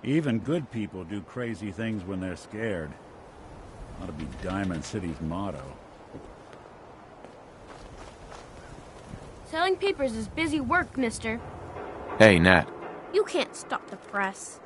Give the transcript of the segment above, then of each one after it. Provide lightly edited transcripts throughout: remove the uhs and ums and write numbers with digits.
Even good people do crazy things when they're scared. Ought to be Diamond City's motto. Selling papers is busy work, mister. Hey, Nat. You can't stop the press.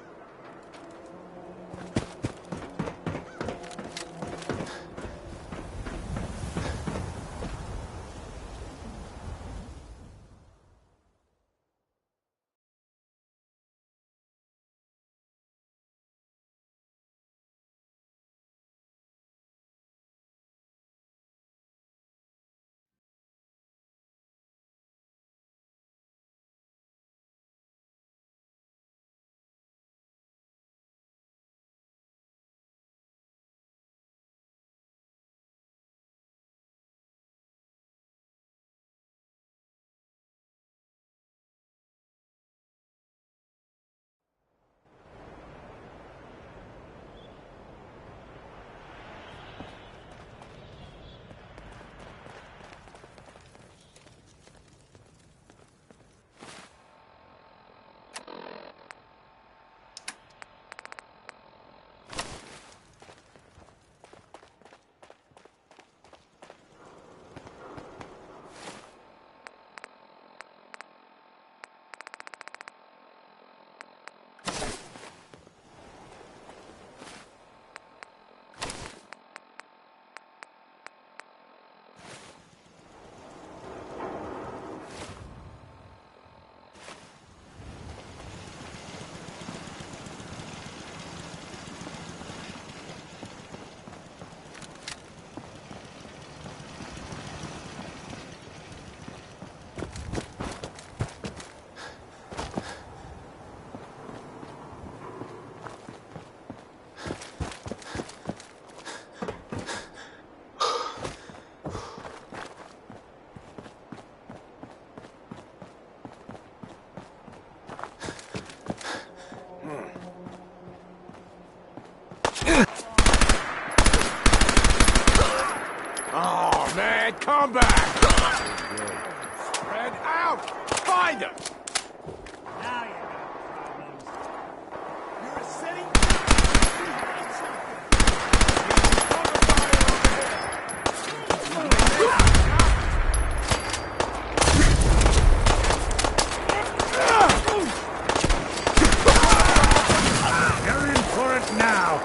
Oh, man, come back! Spread out! Find him! Now you got problems. You're a city? They're in for it now!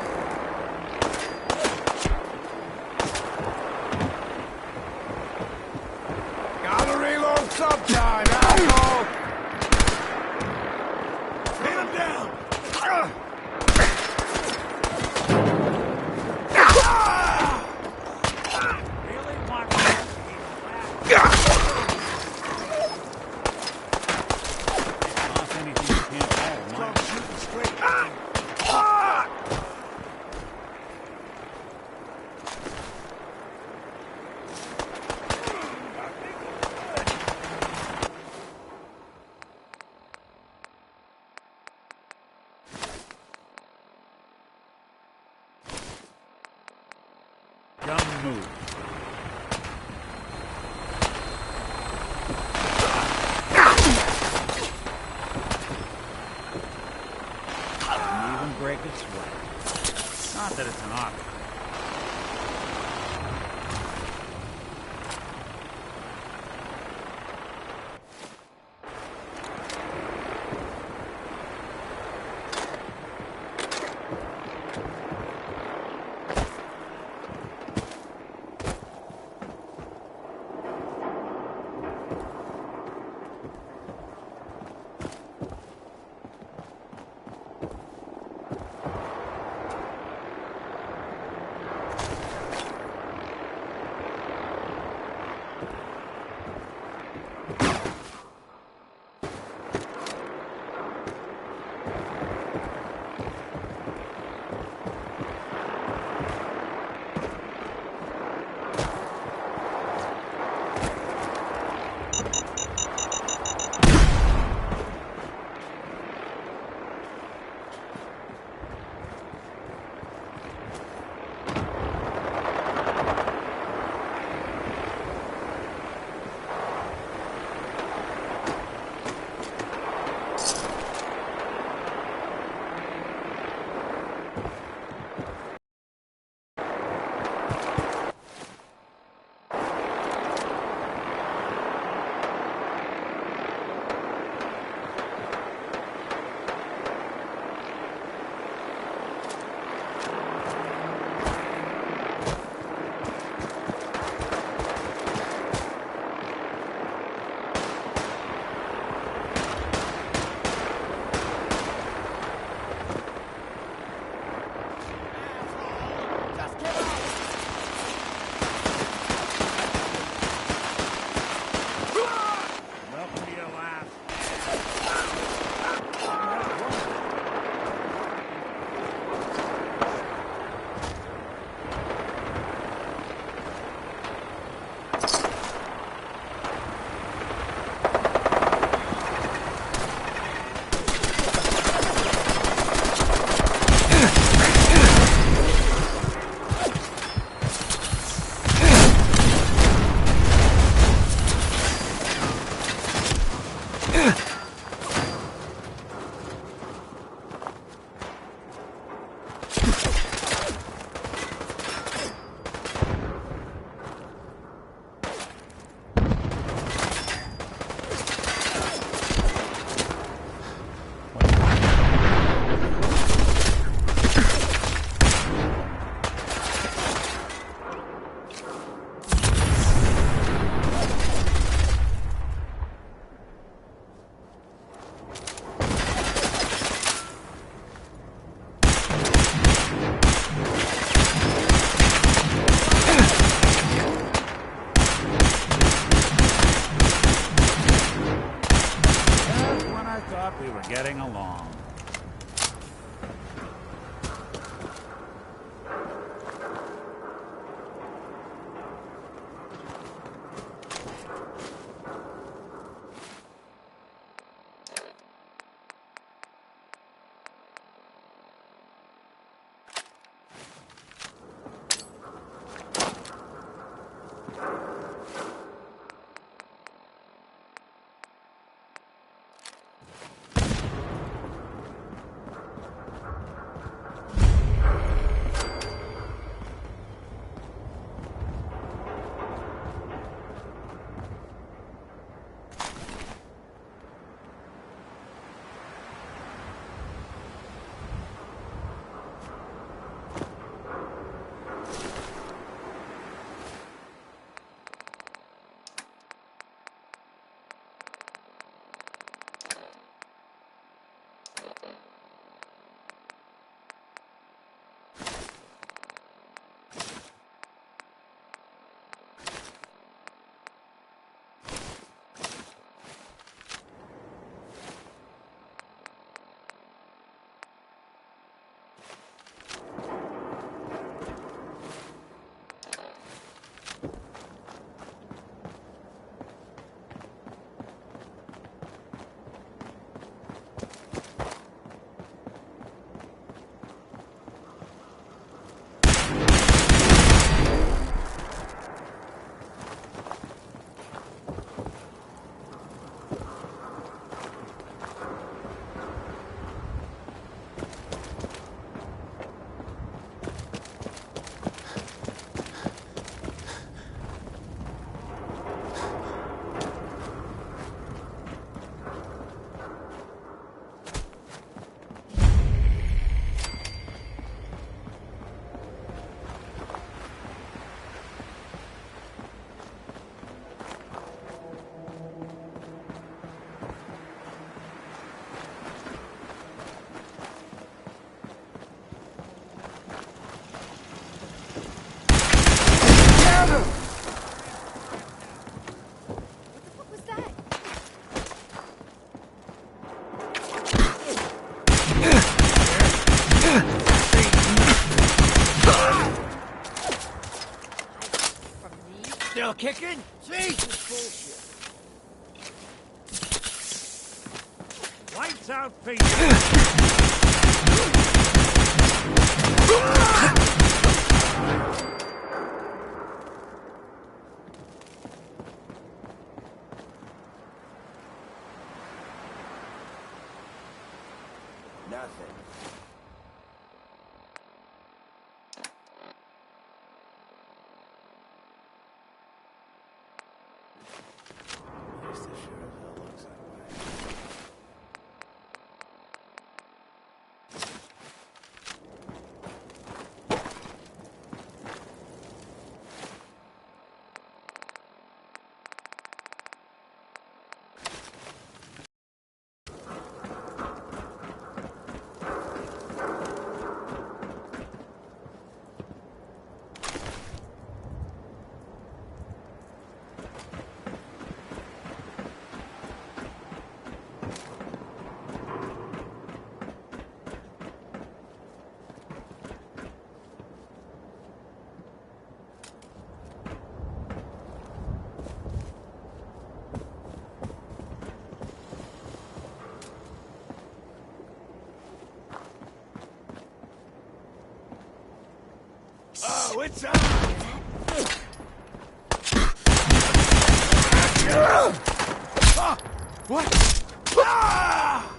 Gotta reload sometime, asshole! Hit him down! Really want to Toss anything you can't hold, Come Mike. shooting straight. Dumb move. Didn't even break its sweat. Not that it's an option. Just when I thought we were getting along. Still kicking? Jesus bullshit. Lights out, Pete. Nothing. At least it sure as hell looks that way. Oh, it's on! What? Ah!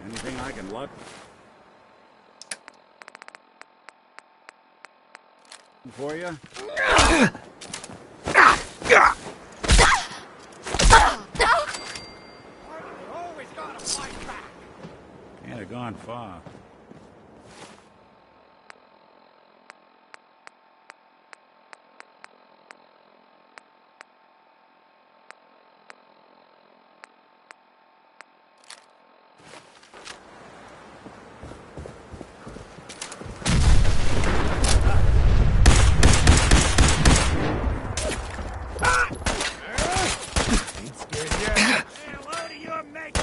Anything I can luck for you? Always gotta fight back. Can't have gone far. Ain't scared yet. Say hello to your mate.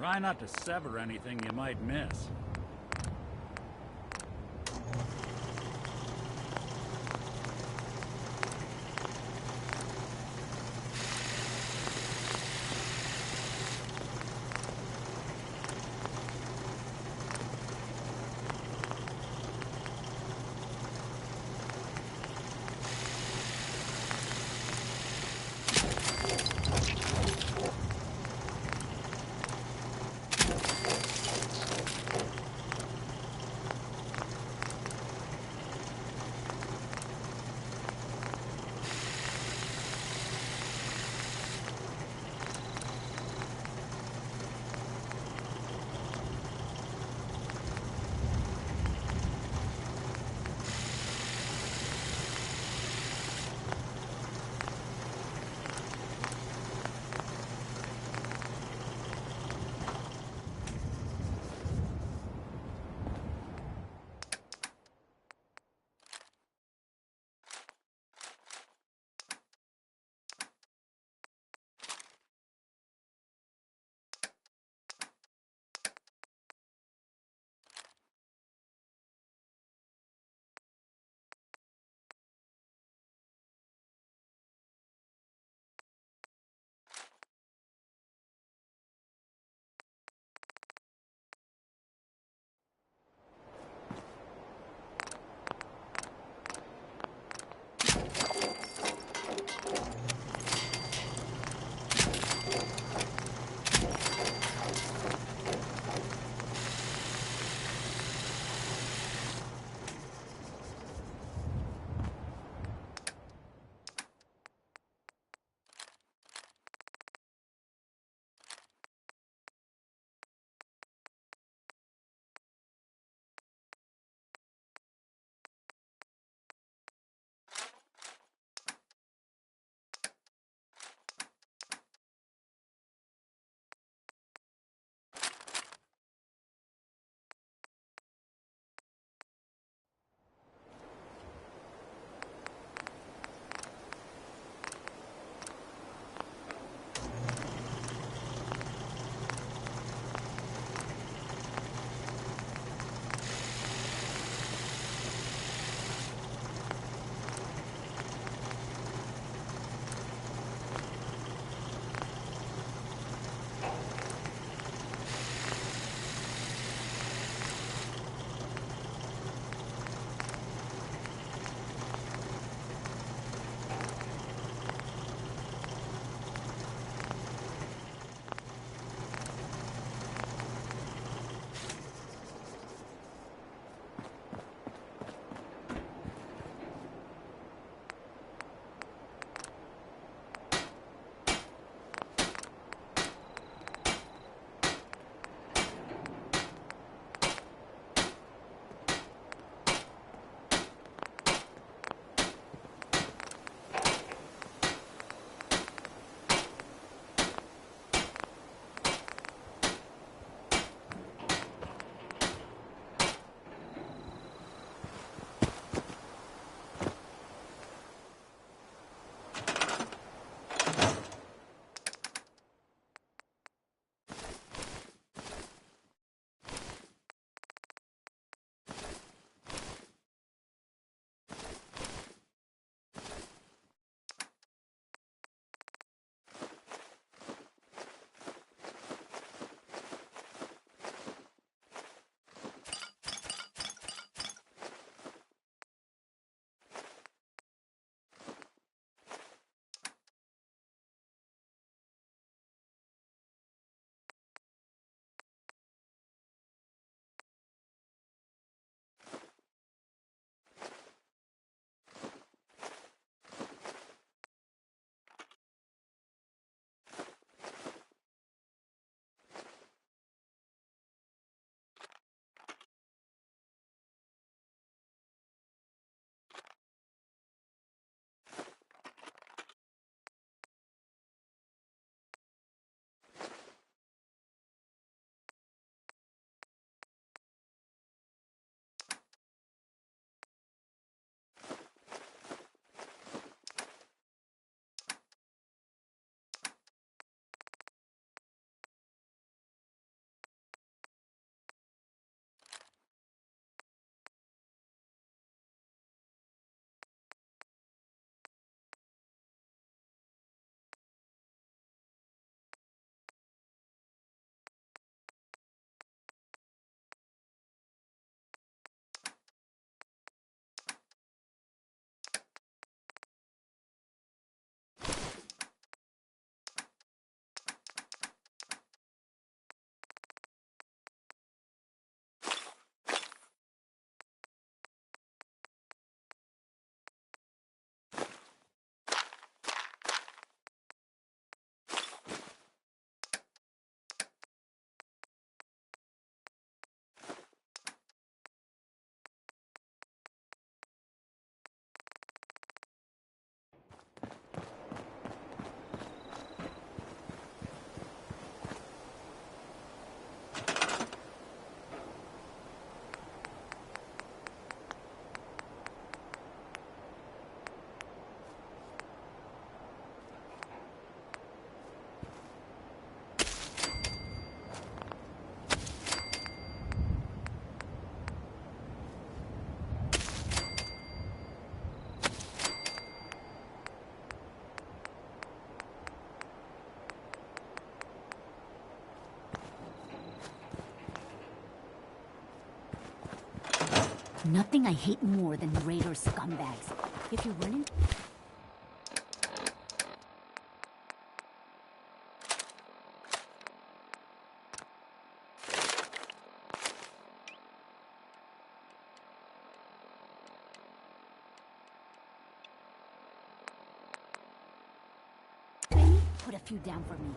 Try not to sever anything you might miss. Nothing I hate more than raider scumbags. If you run into... Put a few down for me.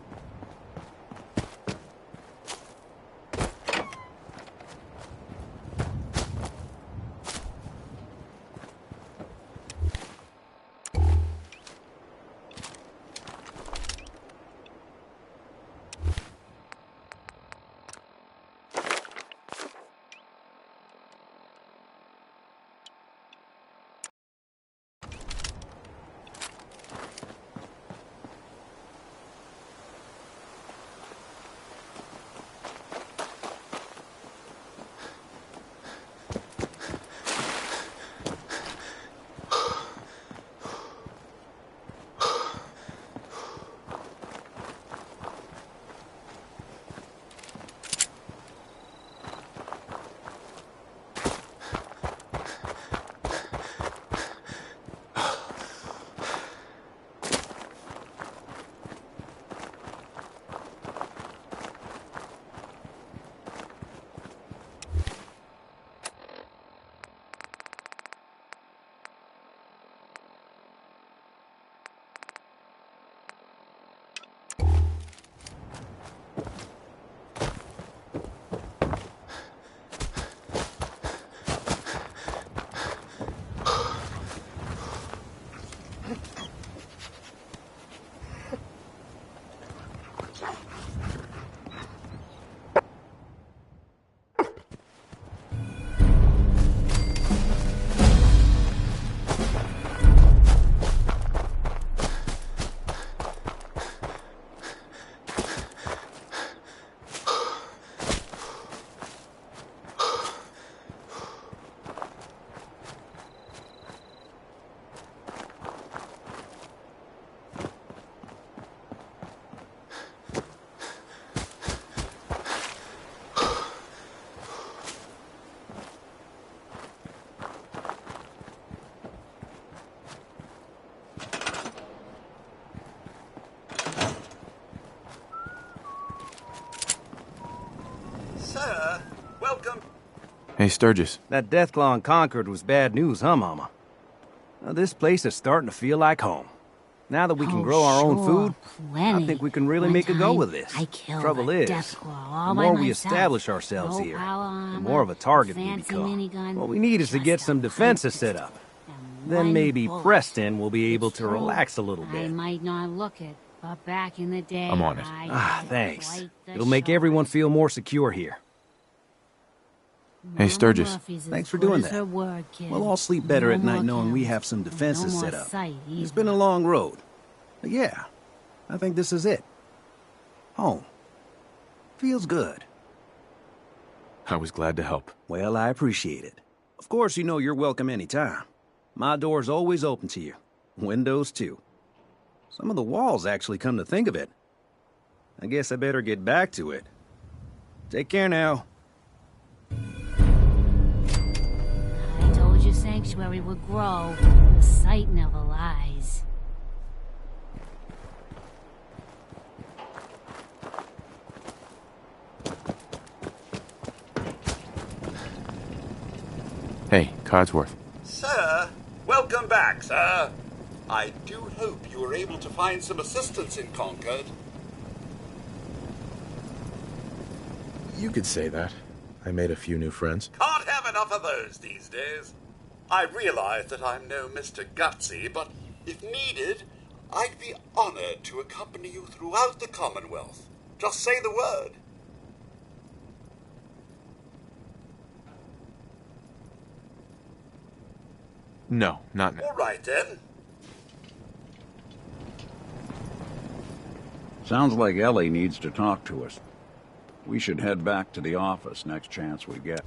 Sir, welcome. Hey, Sturgis. That Deathclaw in Concord was bad news, huh, Mama? Now, this place is starting to feel like home. Now that we can grow our own food, I think we can really make a go with this. Trouble is, the more we establish ourselves here, the more of a target we become. What we need is to get some defenses set up. Then maybe Preston will be able to relax a little bit. I might not look it, but back in the day, I'm on it. Thanks. It'll make everyone feel more secure here. Hey, Sturgis. Thanks for doing that. We'll all sleep better at night knowing we have some defenses set up. It's been a long road. But yeah, I think this is it. Home. Feels good. I was glad to help. Well, I appreciate it. Of course, you know you're welcome anytime. My door's always open to you. Windows, too. Some of the walls actually come to think of it. I guess I better get back to it. Take care now. I told you Sanctuary would grow. The sight never lies. Hey, Codsworth. Sir, welcome back, sir. I do hope you were able to find some assistance in Concord. You could say that. I made a few new friends. Can't have enough of those these days. I realize that I'm no Mr. Gutsy, but if needed, I'd be honored to accompany you throughout the Commonwealth. Just say the word. No, not now. All right, then. Sounds like Ellie needs to talk to us. We should head back to the office next chance we get.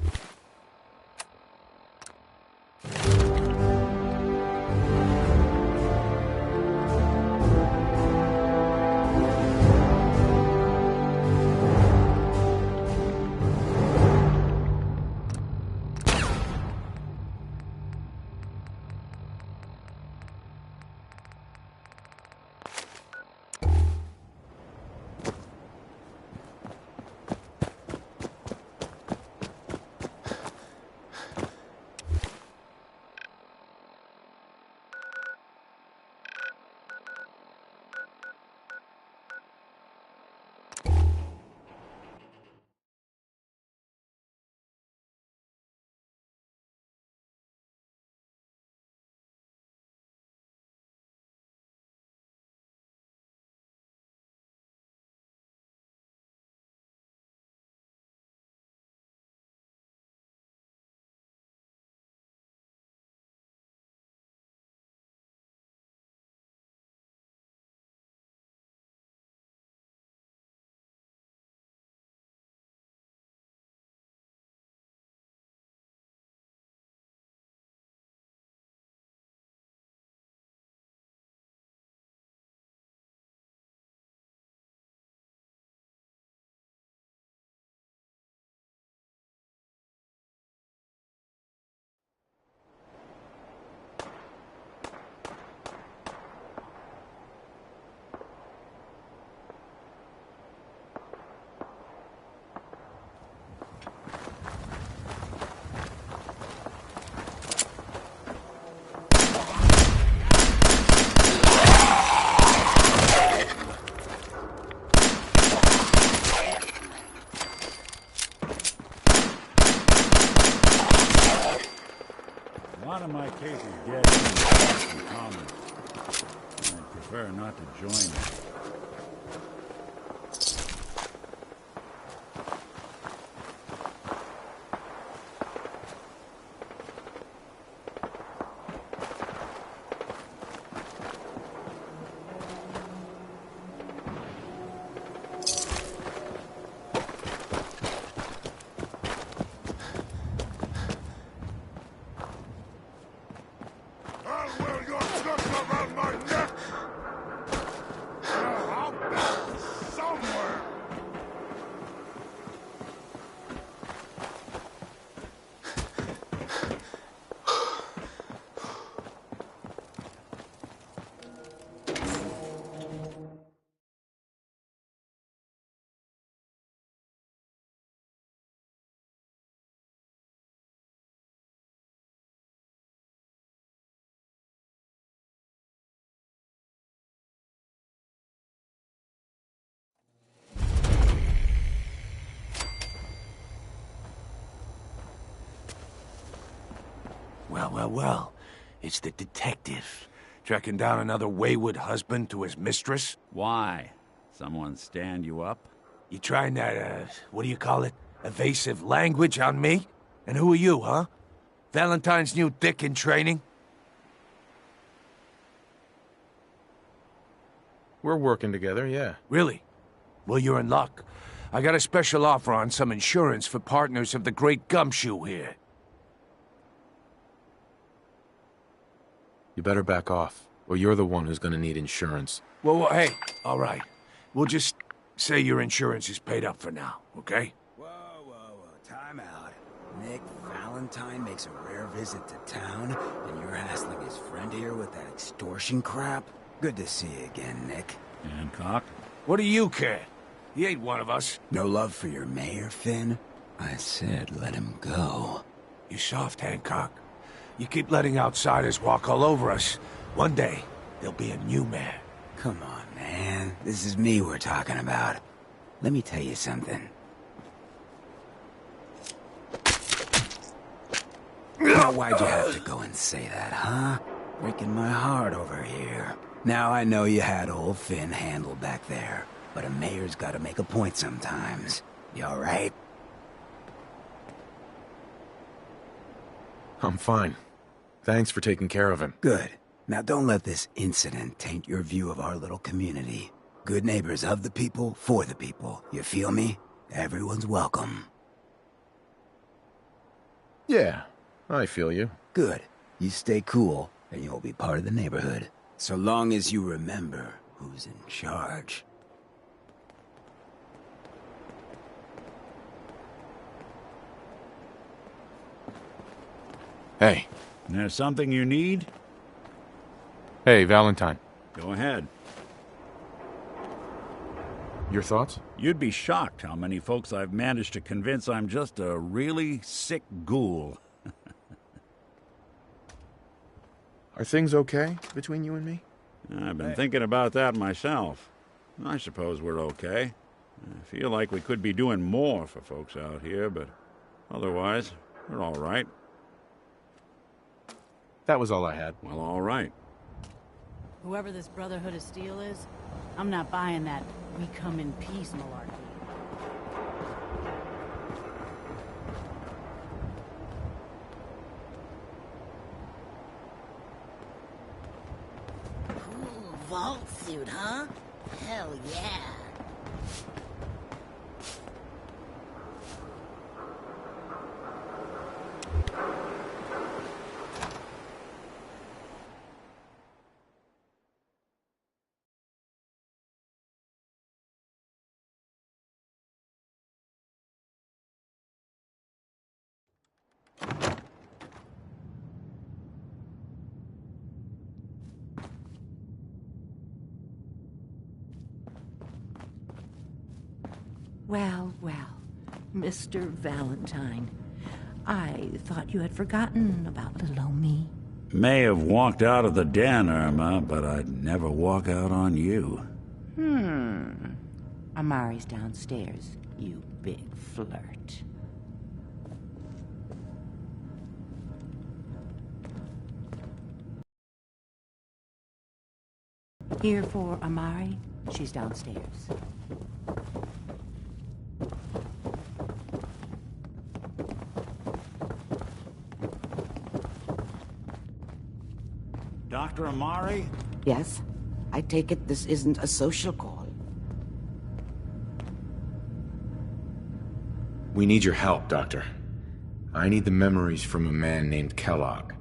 case is dead in common. I'd prefer not to join them. Well. It's the detective. Tracking down another wayward husband to his mistress? Why? Someone stand you up? You trying that, what do you call it? Evasive language on me? And who are you, huh? Valentine's new dick in training? We're working together, yeah. Really? Well, you're in luck. I got a special offer on some insurance for partners of the Great Gumshoe here. You better back off, or you're the one who's gonna need insurance. Well, hey, all right. We'll just say your insurance is paid up for now, okay? Whoa. Time out. Nick Valentine makes a rare visit to town, and you're hassling his friend here with that extortion crap? Good to see you again, Nick. Hancock? What do you care? He ain't one of us. No love for your mayor, Finn? I said let him go. You soft, Hancock. You keep letting outsiders walk all over us. One day, there'll be a new mayor. Come on, man. This is me we're talking about. Let me tell you something. Now, why'd you have to go and say that, huh? Breaking my heart over here. Now I know you had old Finn handled back there, but a mayor's gotta make a point sometimes. You alright? I'm fine. Thanks for taking care of him. Good. Now don't let this incident taint your view of our little community. Good neighbors of the people, for the people. You feel me? Everyone's welcome. Yeah, I feel you. Good. You stay cool, and you'll be part of the neighborhood. So long as you remember who's in charge. Hey. There's something you need? Hey, Valentine. Go ahead. Your thoughts? You'd be shocked how many folks I've managed to convince I'm just a really sick ghoul. Are things okay between you and me? I've been thinking about that myself. I suppose we're okay. I feel like we could be doing more for folks out here, but otherwise, we're all right. That was all I had. Well, all right. Whoever this Brotherhood of Steel is, I'm not buying that we come in peace malarkey. Cool vault suit, huh? Hell yeah. Well, Mr. Valentine. I thought you had forgotten about little old me. May have walked out of the den, Irma, but I'd never walk out on you. Amari's downstairs, you big flirt. Here for Amari. She's downstairs. Dr. Amari? Yes? I take it this isn't a social call. We need your help, Doctor. I need the memories from a man named Kellogg.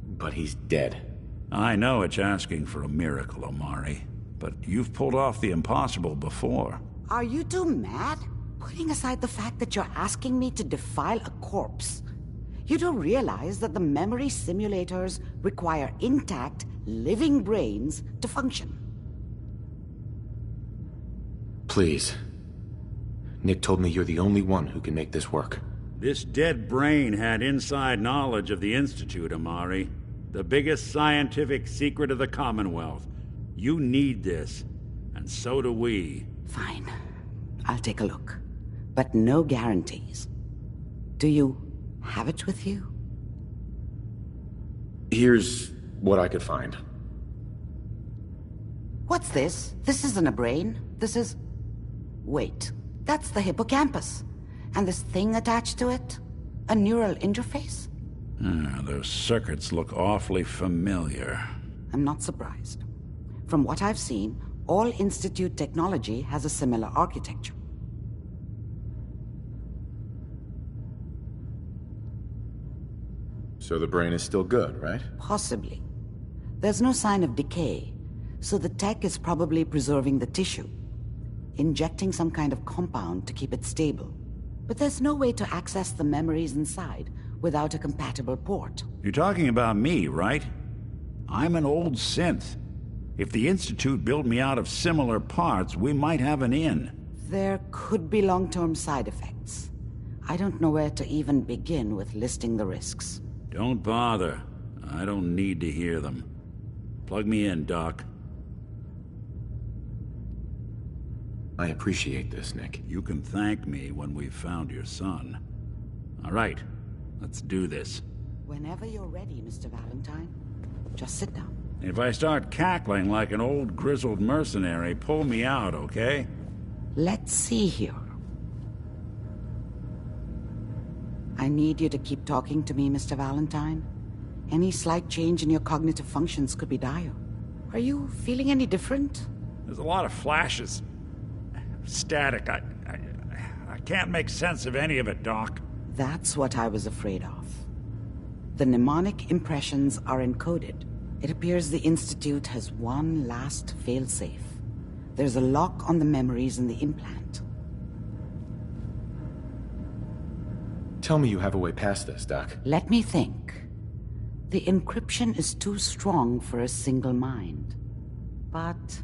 But he's dead. I know it's asking for a miracle, Amari. But you've pulled off the impossible before. Are you two mad? Putting aside the fact that you're asking me to defile a corpse, you do realize that the memory simulators require intact, living brains to function. Please. Nick told me you're the only one who can make this work. This dead brain had inside knowledge of the Institute, Amari. The biggest scientific secret of the Commonwealth. You need this, and so do we. Fine. I'll take a look. But no guarantees. Do you have it with you? Here's what I could find. What's this? This isn't a brain. This is... Wait. That's the hippocampus. And this thing attached to it? A neural interface? Those circuits look awfully familiar. I'm not surprised. From what I've seen, all Institute technology has a similar architecture. So the brain is still good, right? Possibly. There's no sign of decay, so the tech is probably preserving the tissue, injecting some kind of compound to keep it stable. But there's no way to access the memories inside without a compatible port. You're talking about me, right? I'm an old synth. If the Institute built me out of similar parts, we might have an in. There could be long-term side effects. I don't know where to even begin with listing the risks. Don't bother. I don't need to hear them. Plug me in, Doc. I appreciate this, Nick. You can thank me when we've found your son. All right, let's do this. Whenever you're ready, Mr. Valentine. Just sit down. If I start cackling like an old grizzled mercenary, pull me out, okay? Let's see here. I need you to keep talking to me, Mr. Valentine. Any slight change in your cognitive functions could be dire. Are you feeling any different? There's a lot of flashes. Static. I can't make sense of any of it, Doc. That's what I was afraid of. The mnemonic impressions are encoded. It appears the Institute has one last failsafe. There's a lock on the memories in the implant. Tell me you have a way past this, Doc. Let me think. The encryption is too strong for a single mind. But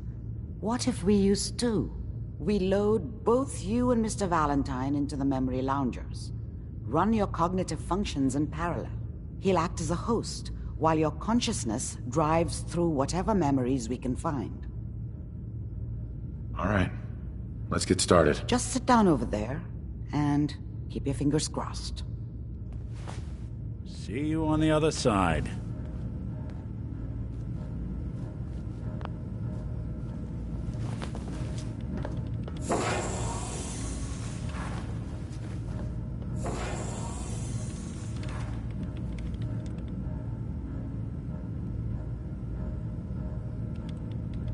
what if we use two? We load both you and Mr. Valentine into the memory loungers. Run your cognitive functions in parallel. He'll act as a host, while your consciousness drives through whatever memories we can find. All right. Let's get started. Just sit down over there, and keep your fingers crossed. See you on the other side.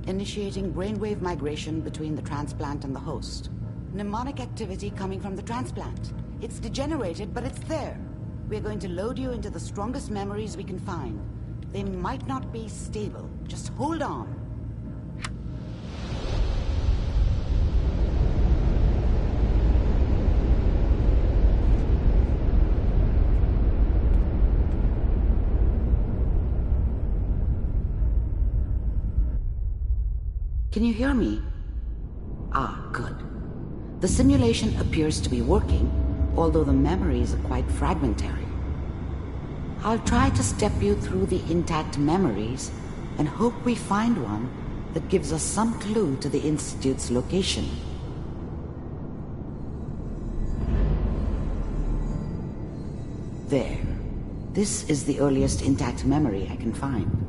Initiating brainwave migration between the transplant and the host. Mnemonic activity coming from the transplant. It's degenerated, but it's there. We're going to load you into the strongest memories we can find. They might not be stable. Just hold on. Can you hear me? Ah, good. The simulation appears to be working, although the memories are quite fragmentary. I'll try to step you through the intact memories and hope we find one that gives us some clue to the Institute's location. There. This is the earliest intact memory I can find.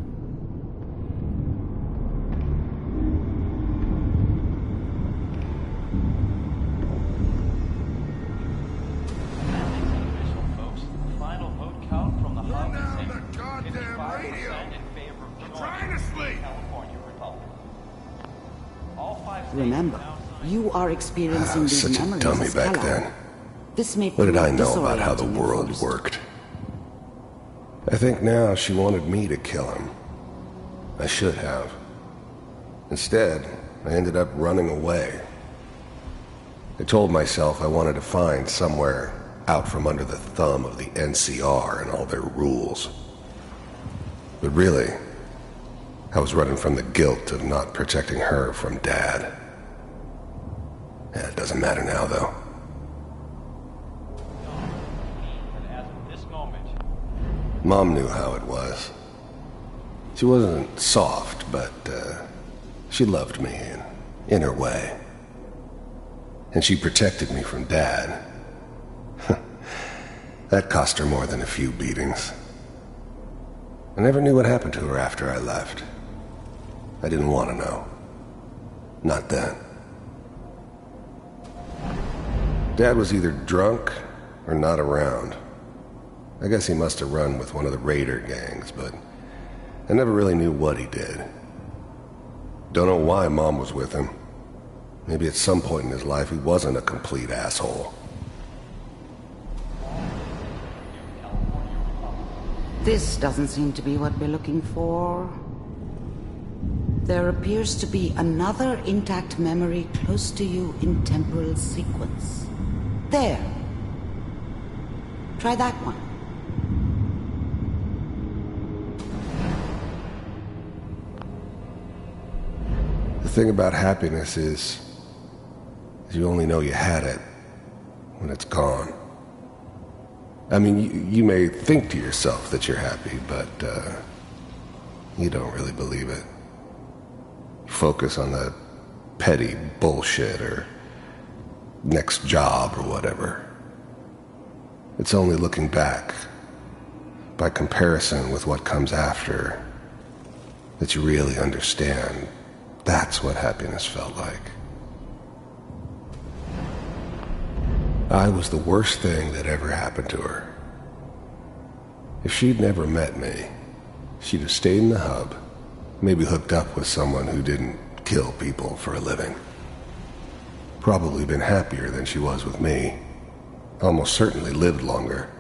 Remember, you are experiencing these Such a memories dummy as back Kellogg. then. This may What did I prove know about how the disorienting at world first. worked? I think now she wanted me to kill him. I should have. Instead, I ended up running away. I told myself I wanted to find somewhere out from under the thumb of the NCR and all their rules. But really, I was running from the guilt of not protecting her from Dad. Yeah, it doesn't matter now, though. Mom knew how it was. She wasn't soft, but she loved me in her way. And she protected me from Dad. That cost her more than a few beatings. I never knew what happened to her after I left. I didn't want to know. Not then. Dad was either drunk or not around. I guess he must have run with one of the raider gangs, but I never really knew what he did. Don't know why Mom was with him. Maybe at some point in his life he wasn't a complete asshole. This doesn't seem to be what we're looking for. There appears to be another intact memory close to you in temporal sequence. There. Try that one. The thing about happiness is you only know you had it when it's gone. I mean, you may think to yourself that you're happy, but you don't really believe it. You focus on the petty bullshit or next job or whatever. It's only looking back, by comparison with what comes after, that you really understand that's what happiness felt like. I was the worst thing that ever happened to her. If she'd never met me, she'd have stayed in the hub, maybe hooked up with someone who didn't kill people for a living. Probably been happier than she was with me. Almost certainly lived longer.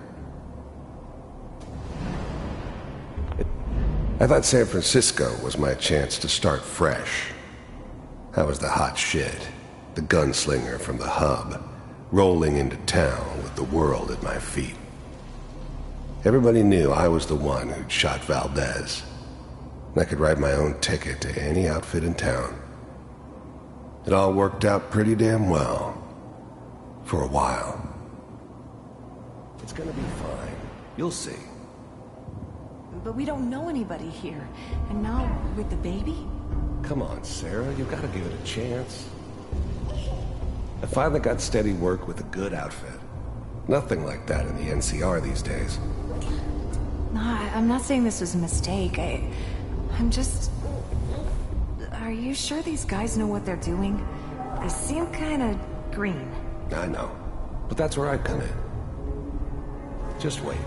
I thought San Francisco was my chance to start fresh. I was the hot shit, the gunslinger from the hub, rolling into town with the world at my feet. Everybody knew I was the one who'd shot Valdez. And I could write my own ticket to any outfit in town. It all worked out pretty damn well. For a while. It's gonna be fine. You'll see. But we don't know anybody here. And now, with the baby? Come on, Sarah, you've got to give it a chance. I finally got steady work with a good outfit. Nothing like that in the NCR these days. No, I'm not saying this was a mistake. I'm just... Are you sure these guys know what they're doing? They seem kinda green. I know. But that's where I come in. Just wait.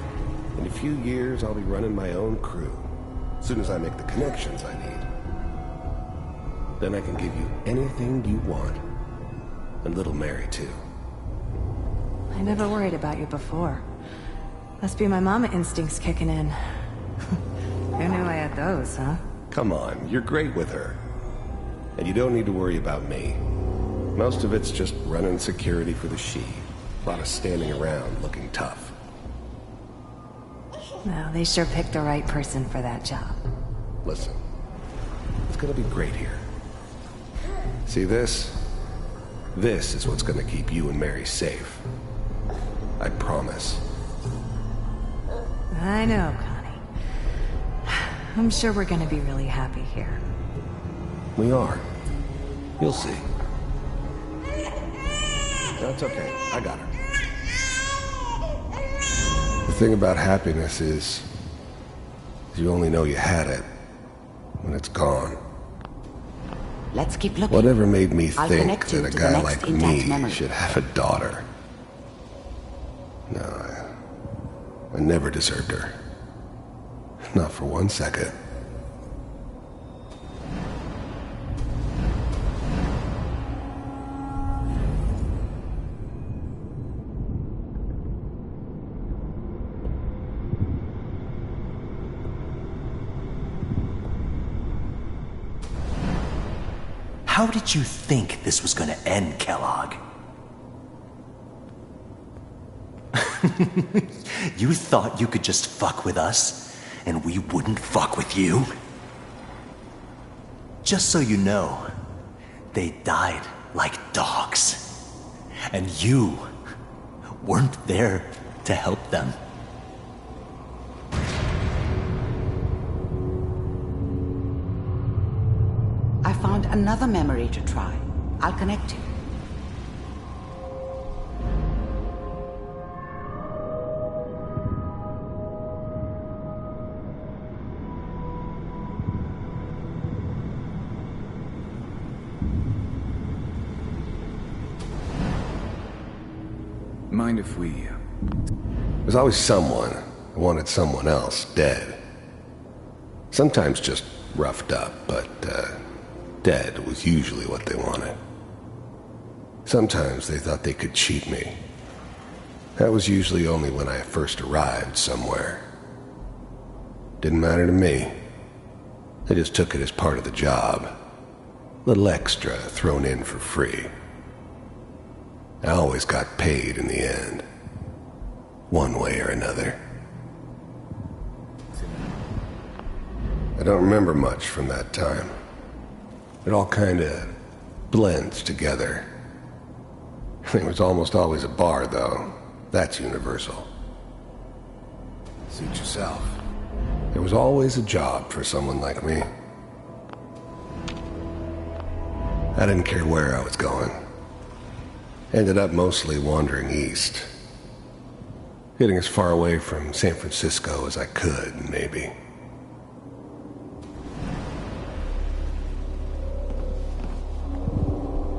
In a few years, I'll be running my own crew. As soon as I make the connections I need. Then I can give you anything you want. And little Mary, too. I never worried about you before. Must be my mama instincts kicking in. Who knew I had those, huh? Come on, you're great with her. And you don't need to worry about me. Most of it's just running security for the she. A lot of standing around looking tough. No, they sure picked the right person for that job. Listen, it's gonna be great here. See this? This is what's gonna keep you and Mary safe. I promise. I know, Connie. I'm sure we're gonna be really happy here. We are. You'll see. That's okay. I got her. The thing about happiness is you only know you had it when it's gone. Let's keep looking. Whatever made me I'll think that a guy like me memory. should have a daughter. No, I never deserved her. Not for 1 second. How did you think this was gonna end, Kellogg? You thought you could just fuck with us, and we wouldn't fuck with you? Just so you know, they died like dogs. And you weren't there to help them. I found another memory to try. I'll connect you. Mind if we... There's always someone who wanted someone else dead. Sometimes just roughed up, but dead was usually what they wanted. Sometimes they thought they could cheat me. That was usually only when I first arrived somewhere. Didn't matter to me. They just took it as part of the job. Little extra thrown in for free. I always got paid in the end. One way or another. I don't remember much from that time. It all kinda blends together. There was almost always a bar, though. That's universal. Suit yourself. There was always a job for someone like me. I didn't care where I was going. Ended up mostly wandering east. Getting as far away from San Francisco as I could, maybe.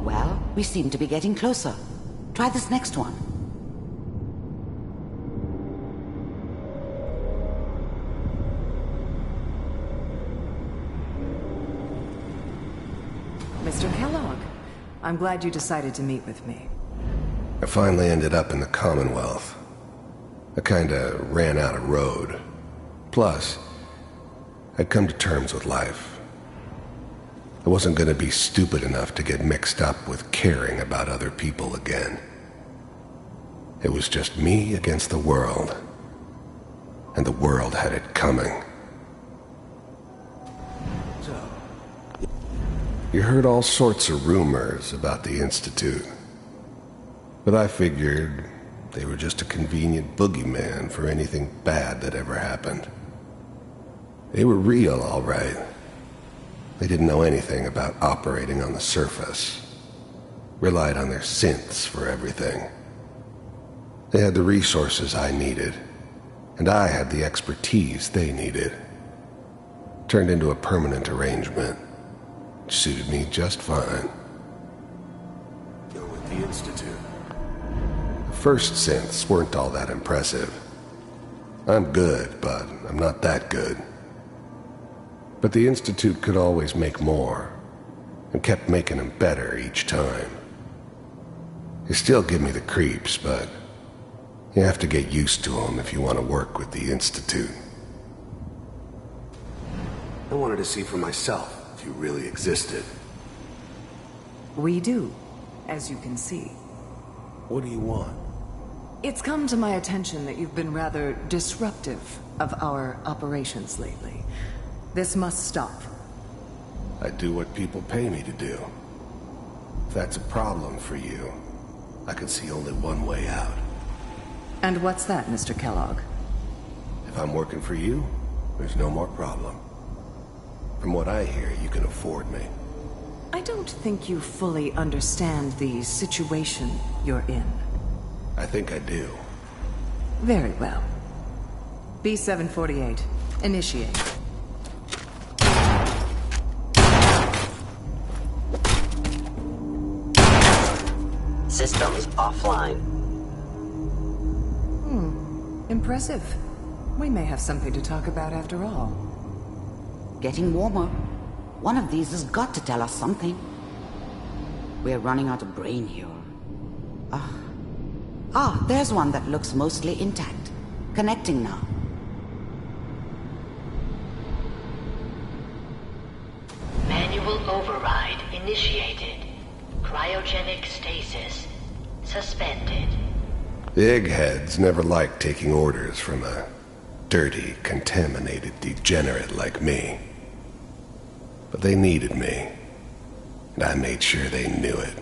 Well, we seem to be getting closer. Try this next one. Mr. Kellogg, I'm glad you decided to meet with me. I finally ended up in the Commonwealth. I kinda ran out of road. Plus, I'd come to terms with life. I wasn't gonna be stupid enough to get mixed up with caring about other people again. It was just me against the world. And the world had it coming. You heard all sorts of rumors about the Institute. But I figured they were just a convenient boogeyman for anything bad that ever happened. They were real, all right. They didn't know anything about operating on the surface. Relied on their synths for everything. They had the resources I needed, and I had the expertise they needed. Turned into a permanent arrangement, which suited me just fine. You're with the Institute. First synths weren't all that impressive. I'm good, but I'm not that good. But the Institute could always make more, and kept making them better each time. They still give me the creeps, but you have to get used to them if you want to work with the Institute. I wanted to see for myself if you really existed. We do, as you can see. What do you want? It's come to my attention that you've been rather disruptive of our operations lately. This must stop. I do what people pay me to do. If that's a problem for you, I can see only one way out. And what's that, Mr. Kellogg? If I'm working for you, there's no more problem. From what I hear, you can afford me. I don't think you fully understand the situation you're in. I think I do. Very well. B-748, initiate. Systems offline. Impressive. We may have something to talk about after all. Getting warmer. One of these has got to tell us something. We're running out of brain here. There's one that looks mostly intact. Connecting now. Manual Manual override initiated. Cryogenic stasis suspended. The eggheads never liked taking orders from a dirty, contaminated degenerate like me. But they needed me, and I made sure they knew it.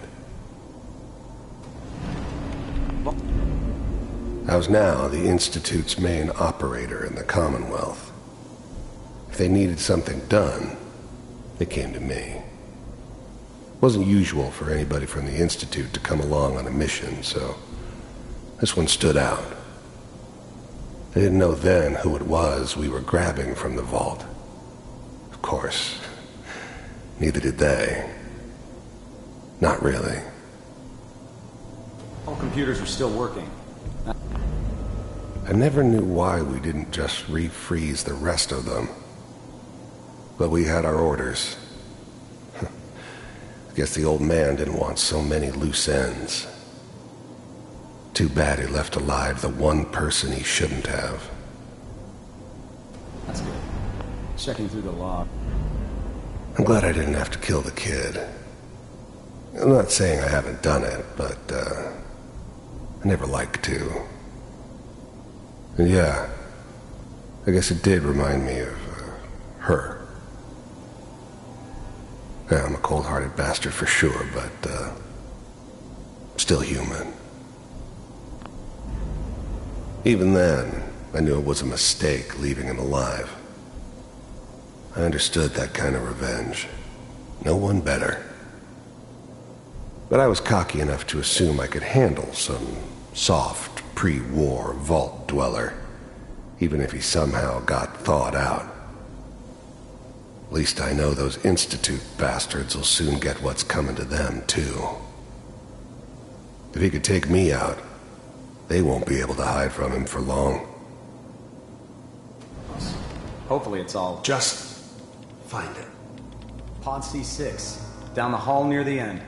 I was now the Institute's main operator in the Commonwealth. If they needed something done, they came to me. It wasn't usual for anybody from the Institute to come along on a mission, so this one stood out. They didn't know then who it was we were grabbing from the vault. Of course, neither did they. Not really. All computers are still working. I never knew why we didn't just refreeze the rest of them. But we had our orders. I guess the old man didn't want so many loose ends. Too bad he left alive the one person he shouldn't have. That's good. Checking through the log. I'm glad I didn't have to kill the kid. I'm not saying I haven't done it, but, I never liked to. And yeah, I guess it did remind me of, her. Yeah, I'm a cold-hearted bastard for sure, but, still human. Even then, I knew it was a mistake leaving him alive. I understood that kind of revenge. No one better. But I was cocky enough to assume I could handle some soft, pre-war vault dweller, even if he somehow got thawed out. At least I know those Institute bastards will soon get what's coming to them, too. If he could take me out, they won't be able to hide from him for long. Hopefully it's all... Just find it. Pod C6, down the hall near the end.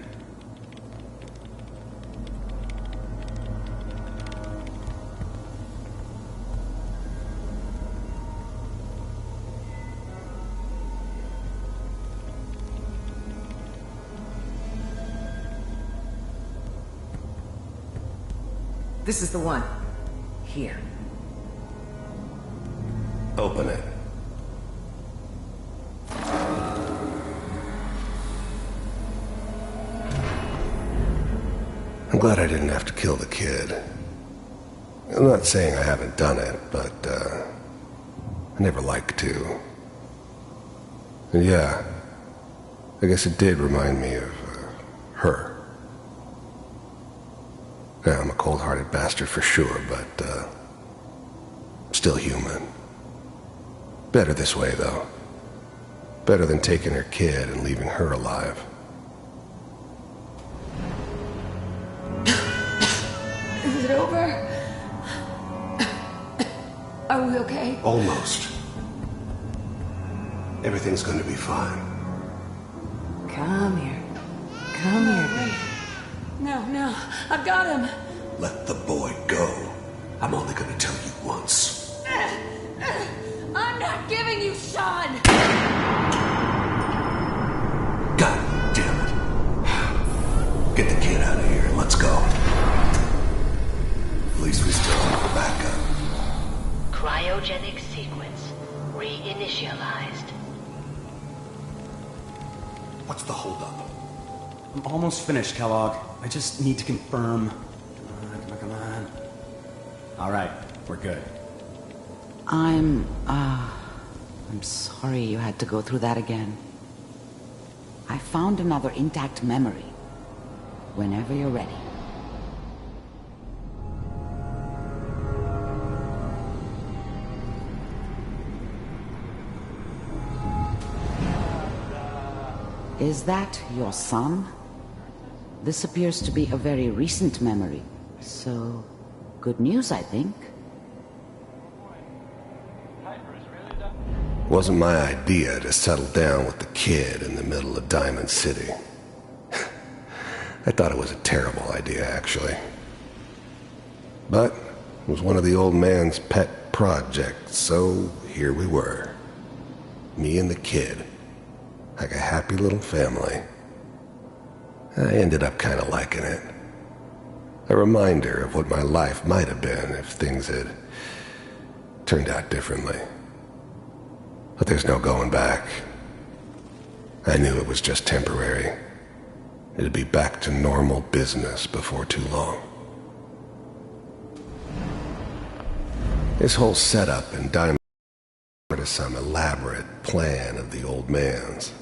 This is the one. Here. Open it. I'm glad I didn't have to kill the kid. I'm not saying I haven't done it, but, I never liked to. And yeah, I guess it did remind me of, her. Yeah, I'm a cold-hearted bastard for sure, but, still human. Better this way, though. Better than taking her kid and leaving her alive. Is it over? Are we okay? Almost. Everything's gonna be fine. Come here. Come here, baby. No, I've got him. Let the boy go. I'm only gonna tell you once. I'm not giving you Sean! God damn it. Get the kid out of here and let's go. At least we still have a backup. Cryogenic sequence reinitialized. What's the holdup? I'm almost finished, Kellogg. I just need to confirm. Come on. All right, we're good. I'm sorry you had to go through that again. I found another intact memory. Whenever you're ready. Is that your son? This appears to be a very recent memory. So, good news, I think. Wasn't my idea to settle down with the kid in the middle of Diamond City. I thought it was a terrible idea, actually. But it was one of the old man's pet projects, so here we were. Me and the kid. like a happy little family. I ended up kind of liking it. A reminder of what my life might have been if things had turned out differently. But there's no going back. I knew it was just temporary. It'd be back to normal business before too long. This whole setup in Diamond part of some elaborate plan of the old man's.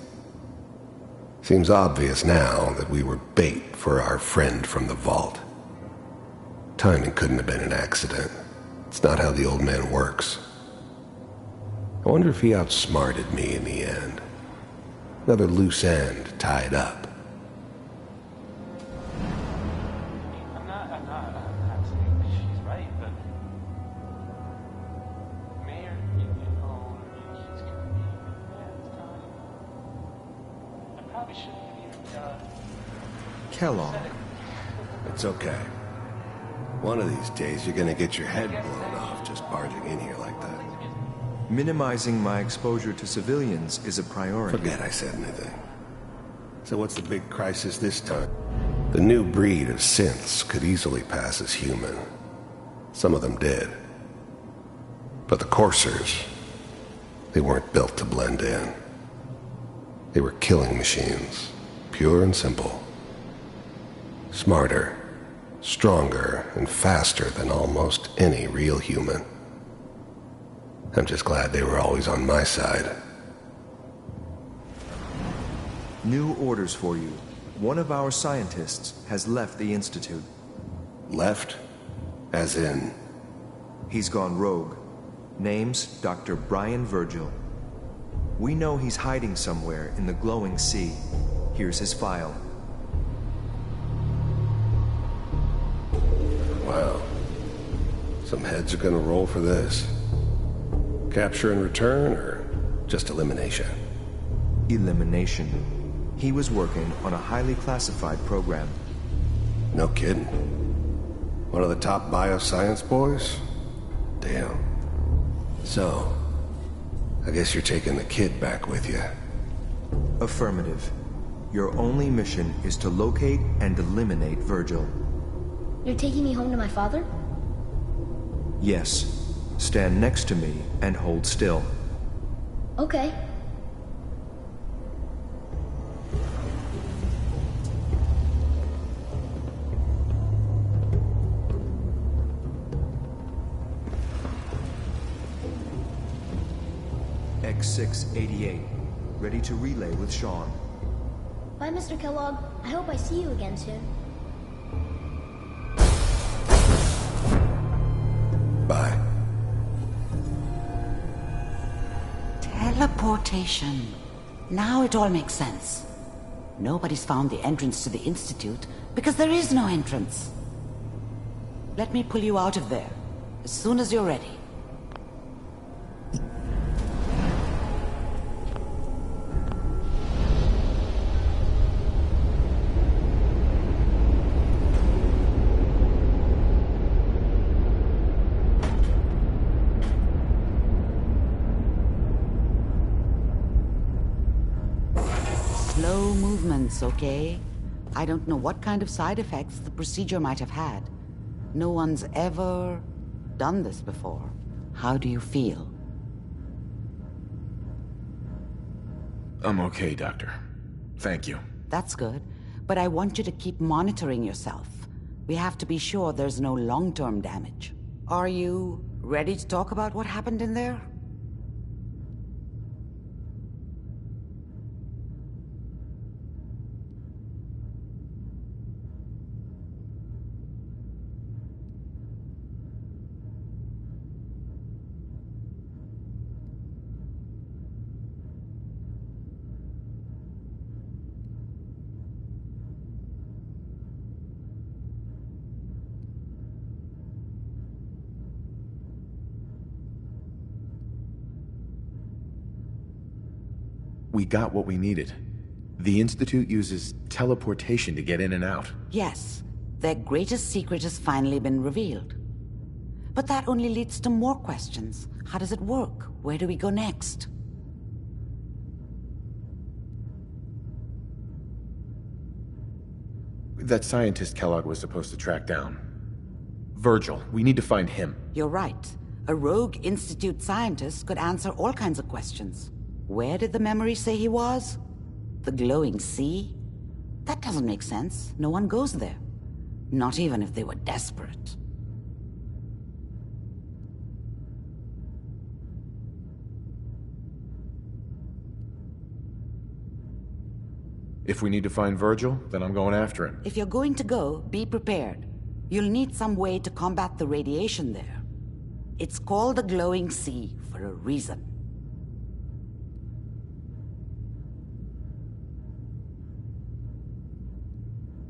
Seems obvious now that we were bait for our friend from the vault. Timing couldn't have been an accident. It's not how the old man works. I wonder if he outsmarted me in the end. Another loose end tied up. I'm not saying she's right, but Mayor, she's gonna be mad this time. I probably shouldn't have even Kellogg. It's okay. One of these days you're gonna get your head blown off just barging in here like that. Minimizing my exposure to civilians is a priority. Forget I said anything. So what's the big crisis this time? The new breed of synths could easily pass as human. Some of them did. But the coursers, they weren't built to blend in. They were killing machines, pure and simple. Smarter, stronger, and faster than almost any real human. I'm just glad they were always on my side. New orders for you. One of our scientists has left the Institute. Left? As in? He's gone rogue. Name's Dr. Brian Virgil. We know he's hiding somewhere in the glowing sea. Here's his file. Wow. Some heads are gonna roll for this. Capture and return, or just elimination? Elimination. He was working on a highly classified program. No kidding. One of the top bioscience boys? Damn. So, I guess you're taking the kid back with you. Affirmative. Your only mission is to locate and eliminate Virgil. You're taking me home to my father? Yes. Stand next to me and hold still. Okay. X688. Ready to relay with Sean. Bye, Mr. Kellogg. I hope I see you again soon. Bye. Teleportation. Now it all makes sense. Nobody's found the entrance to the Institute because there is no entrance. Let me pull you out of there as soon as you're ready. Slow movements, okay? I don't know what kind of side effects the procedure might have had. No one's ever done this before. How do you feel? I'm okay, Doctor. Thank you. That's good, but I want you to keep monitoring yourself. We have to be sure there's no long-term damage. Are you ready to talk about what happened in there? We got what we needed. The Institute uses teleportation to get in and out. Yes, their greatest secret has finally been revealed. But that only leads to more questions. How does it work? Where do we go next? That scientist Kellogg was supposed to track down. Virgil, we need to find him. You're right. A rogue Institute scientist could answer all kinds of questions. Where did the memory say he was? The glowing sea? That doesn't make sense. No one goes there. Not even if they were desperate. If we need to find Virgil, then I'm going after him. If you're going to go, be prepared. You'll need some way to combat the radiation there. It's called the glowing sea for a reason.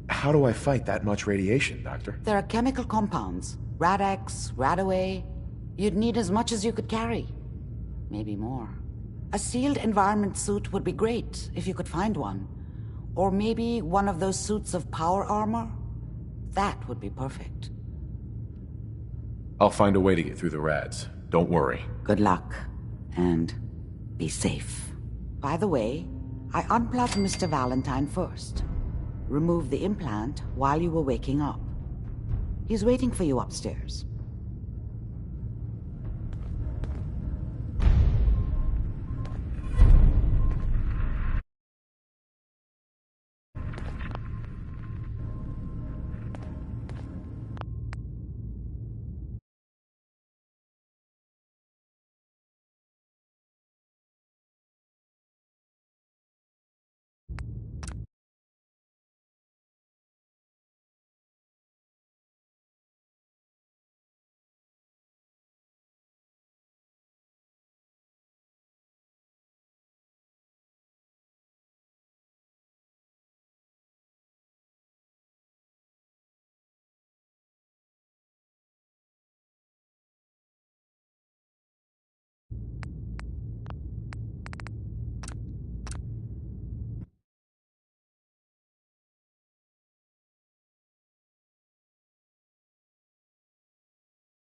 How do I fight that much radiation, Doctor? There are chemical compounds. Rad-X, Radaway. You'd need as much as you could carry. Maybe more. A sealed environment suit would be great, if you could find one. Or maybe one of those suits of power armor? That would be perfect. I'll find a way to get through the rads. Don't worry. Good luck. And be safe. By the way, I unplugged Mr. Valentine first. Removed the implant while you were waking up. He's waiting for you upstairs.